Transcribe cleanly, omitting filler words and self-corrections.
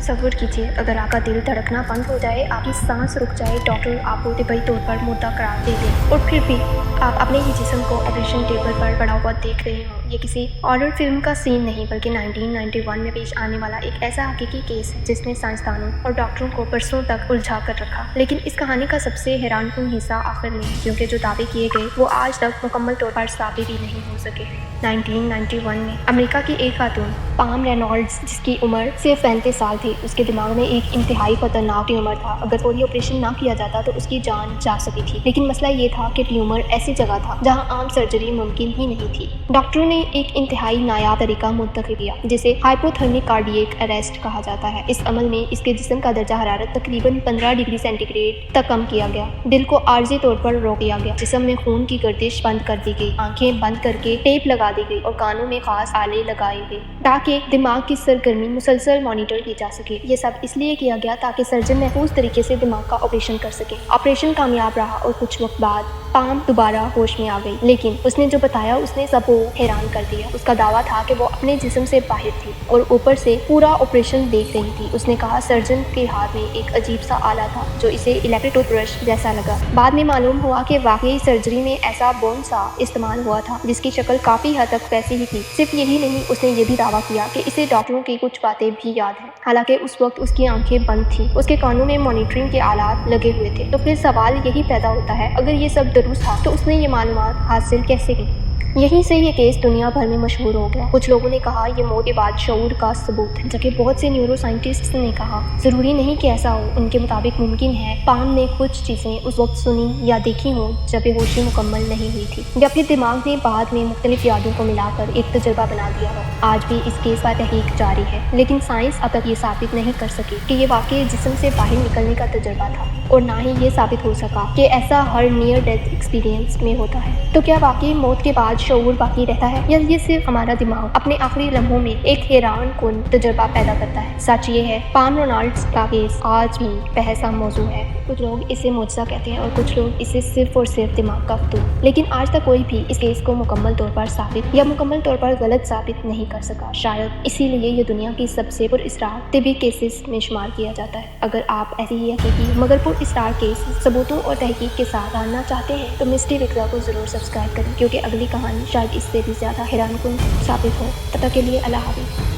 तसव्वुर कीजिए अगर आपका दिल धड़कना बंद हो जाए, आपकी सांस रुक जाए, डॉक्टर आपको तिब्बती तौर पर मुर्दा करार दे दे और फिर भी आप अपने ही जिस्म को ऑपरेशन टेबल पर पड़ा हुआ देख रहे हो। ये किसी हॉरर फिल्म का सीन नहीं बल्कि 1991 में पेश आने वाला एक ऐसा हकीकी केस है जिसने साइंसदानों और डॉक्टरों को बरसों तक उलझा कर रखा। लेकिन इस कहानी का सबसे हैरानकुन हिस्सा आखिर में है, क्योंकि जो दावे किए गए वो आज तक मुकम्मल तौर पर साबित भी नहीं हो सके। 1991 में अमेरिका की एक खातून पाम रेनॉल्ड्स, जिसकी उम्र सिर्फ 35 साल थी, उसके दिमाग में एक इंतहाई खतरनाक ट्यूमर था। अगर फौरी ऑपरेशन ना किया जाता तो उसकी जान जा सकती थी, लेकिन मसला ये था कि ट्यूमर ऐसी जगह था जहां आम सर्जरी मुमकिन ही नहीं थी। डॉक्टरों ने एक इंतहाई नायाब तरीका मुंतखब किया जिसे हाइपोथर्मिक कार्डियक अरेस्ट कहा जाता है। इस अमल में इसके जिस्म का दर्जा हरारत तकरीबन 15 डिग्री सेंटीग्रेड तक कम किया गया, दिल को आर्जी तौर पर रोक दिया गया, जिस्म में खून की गर्दिश बंद कर दी गई, आंखें बंद करके टेप लगा दी गई और कानों में खास आले लगाए गए ताकि दिमाग की सरगर्मी मुसलसल मॉनिटर की जा सके। ये सब इसलिए किया गया ताकि सर्जन महफूज तरीके से दिमाग का ऑपरेशन कर सके। ऑपरेशन कामयाब रहा और कुछ वक्त बाद पाम दोबारा होश में आ गई, लेकिन उसने जो बताया उसने सबको हैरान कर दिया। उसका दावा था कि वो अपने जिस्म से बाहर थी और ऊपर से पूरा ऑपरेशन देख रही थी। उसने कहा सर्जन के हाथ में एक अजीब सा आला था जो इसे इलेक्ट्रिक टूथब्रश जैसा लगा। बाद में मालूम हुआ कि वाकई सर्जरी में ऐसा बोन सा इस्तेमाल हुआ था जिसकी शक्ल काफी हद तक वैसी ही थी। सिर्फ यही नहीं, उसने ये भी दावा किया कि इसे डॉक्टरों की कुछ बातें भी याद है, हालांकि उस वक्त उसकी आंखें बंद थी, उसके कानों में मॉनिटरिंग के आलात लगे हुए थे। तो फिर सवाल यही पैदा होता है, अगर ये सब दुरुस्त था तो उसने ये मालूमात हासिल कैसे की? यहीं से ये केस दुनिया भर में मशहूर हो गया। कुछ लोगों ने कहा ये मौत के बाद शऊर का सबूत है, जबकि बहुत से न्यूरो साइंटिस्ट ने कहा जरूरी नहीं कि ऐसा हो। उनके मुताबिक मुमकिन है पाम ने कुछ चीजें उस वक्त सुनी या देखी हो जब बेहोशी मुकम्मल नहीं हुई थी, या फिर दिमाग ने बाद में मुख्तलिफ यादों को मिलाकर एक तजुर्बा बना दिया हो। आज भी इस केस पर तहकीक जारी है, लेकिन साइंस अब तक ये साबित नहीं कर सकी कि ये वाकई जिस्म से बाहर निकलने का तजुर्बा था, और ना ही ये साबित हो सका कि ऐसा हर नियर डेथ एक्सपीरियंस में होता है। तो क्या वाकई मौत के बाद शऊर बाकी रहता है, या ये सिर्फ हमारा दिमाग अपने आखिरी लम्हों में एक हैरान कुन तजुर्बा पैदा करता है? सच ये है, पाम रेनॉल्ड्स का केस आज भी बहस का मौजू है। कुछ लोग इसे मुआजिज़ा कहते हैं और कुछ लोग इसे सिर्फ और सिर्फ दिमाग का फतूह। लेकिन आज तक कोई भी इस केस को मुकम्मल तौर पर साबित या मुकम्मल तौर पर गलत साबित नहीं कर सका। शायद इसीलिए ये दुनिया की सबसे पुरअसरार तिब्बी केसेस में शुमार किया जाता है। अगर आप ऐसी ही हकीकी मगर पुरअसरार केस सबूतों और तहकीक के साथ जानना चाहते हैं तो मिस्ट्री विक्रा को जरूर सब्सक्राइब करें, क्योंकि अगली कहानी शायद इससे भी ज्यादा हैरानकुन साबित हो। तब तक के लिए अल्लाह हाफ़िज़।